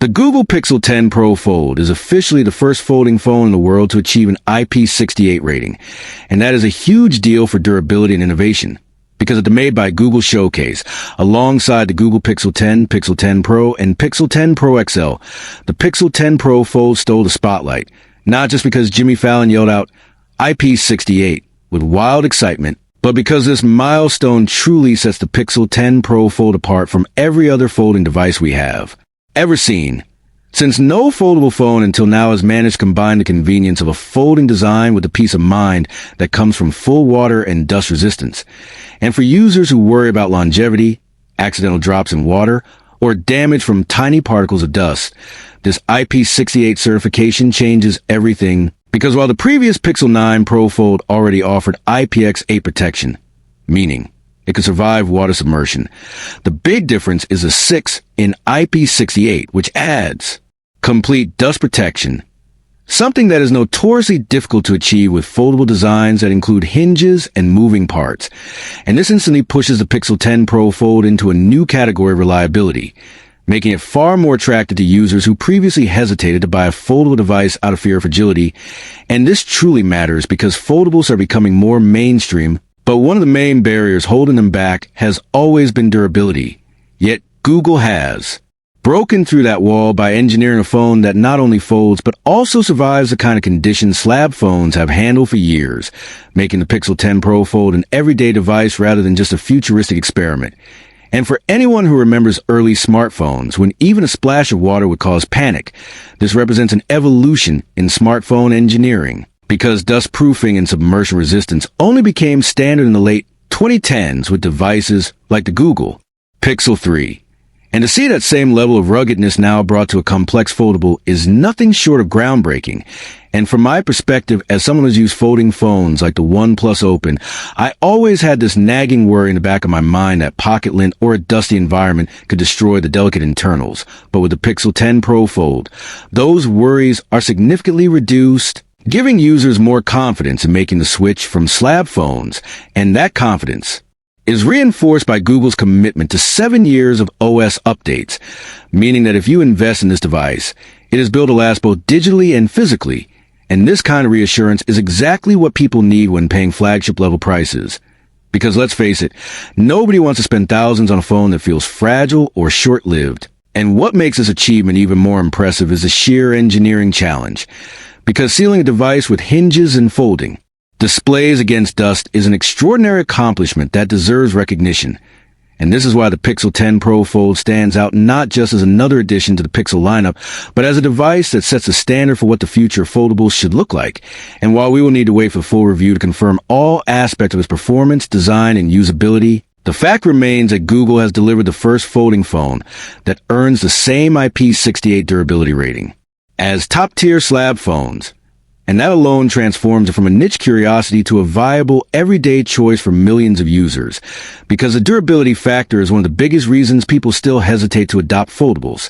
The Google Pixel 10 Pro Fold is officially the first folding phone in the world to achieve an IP68 rating, and that is a huge deal for durability and innovation, because it's made by Google Showcase, alongside the Google Pixel 10, Pixel 10 Pro, and Pixel 10 Pro XL. The Pixel 10 Pro Fold stole the spotlight, not just because Jimmy Fallon yelled out IP68 with wild excitement, but because this milestone truly sets the Pixel 10 Pro Fold apart from every other folding device we have ever seen. Since no foldable phone until now has managed to combine the convenience of a folding design with the peace of mind that comes from full water and dust resistance. And for users who worry about longevity, accidental drops in water, or damage from tiny particles of dust, this IP68 certification changes everything, because while the previous Pixel 9 Pro Fold already offered IPX8 protection, meaning it could survive water submersion, the big difference is a 6 in IP68, which adds complete dust protection, something that is notoriously difficult to achieve with foldable designs that include hinges and moving parts. And this instantly pushes the Pixel 10 Pro Fold into a new category of reliability, making it far more attractive to users who previously hesitated to buy a foldable device out of fear of fragility. And this truly matters because foldables are becoming more mainstream, but one of the main barriers holding them back has always been durability. Yet Google has broken through that wall by engineering a phone that not only folds but also survives the kind of conditions slab phones have handled for years, making the Pixel 10 Pro Fold an everyday device rather than just a futuristic experiment. And for anyone who remembers early smartphones, when even a splash of water would cause panic, this represents an evolution in smartphone engineering, because dust proofing and submersion resistance only became standard in the late 2010s with devices like the Google Pixel 3. And to see that same level of ruggedness now brought to a complex foldable is nothing short of groundbreaking. And from my perspective, as someone who's used folding phones like the OnePlus Open, I always had this nagging worry in the back of my mind that pocket lint or a dusty environment could destroy the delicate internals. But with the Pixel 10 Pro Fold, those worries are significantly reduced, giving users more confidence in making the switch from slab phones. And that confidence is reinforced by Google's commitment to 7 years of OS updates, meaning that if you invest in this device, it is built to last both digitally and physically. And this kind of reassurance is exactly what people need when paying flagship-level prices. Because let's face it, nobody wants to spend thousands on a phone that feels fragile or short-lived. And what makes this achievement even more impressive is the sheer engineering challenge. Because sealing a device with hinges and folding displays against dust is an extraordinary accomplishment that deserves recognition. And this is why the Pixel 10 Pro Fold stands out not just as another addition to the Pixel lineup, but as a device that sets a standard for what the future of foldables should look like. And while we will need to wait for full review to confirm all aspects of its performance, design, and usability, the fact remains that Google has delivered the first folding phone that earns the same IP68 durability rating as top-tier slab phones. And that alone transforms it from a niche curiosity to a viable, everyday choice for millions of users. Because the durability factor is one of the biggest reasons people still hesitate to adopt foldables.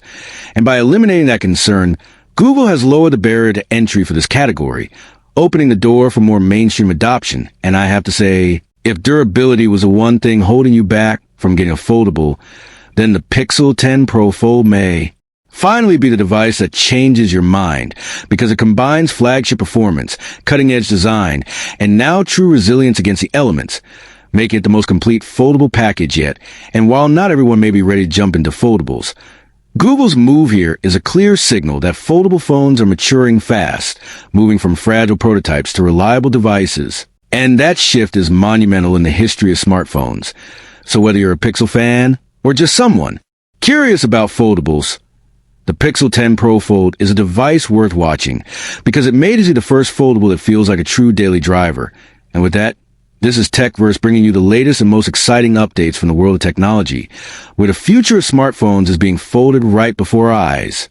And by eliminating that concern, Google has lowered the barrier to entry for this category, opening the door for more mainstream adoption. And I have to say, if durability was the one thing holding you back from getting a foldable, then the Pixel 10 Pro Fold may finally be the device that changes your mind, because it combines flagship performance, cutting-edge design, and now true resilience against the elements, making it the most complete foldable package yet. And while not everyone may be ready to jump into foldables, Google's move here is a clear signal that foldable phones are maturing fast, moving from fragile prototypes to reliable devices. And that shift is monumental in the history of smartphones. So whether you're a Pixel fan or just someone curious about foldables, the Pixel 10 Pro Fold is a device worth watching, because it may be the first foldable that feels like a true daily driver. And with that, this is TechVerse bringing you the latest and most exciting updates from the world of technology, where the future of smartphones is being folded right before our eyes.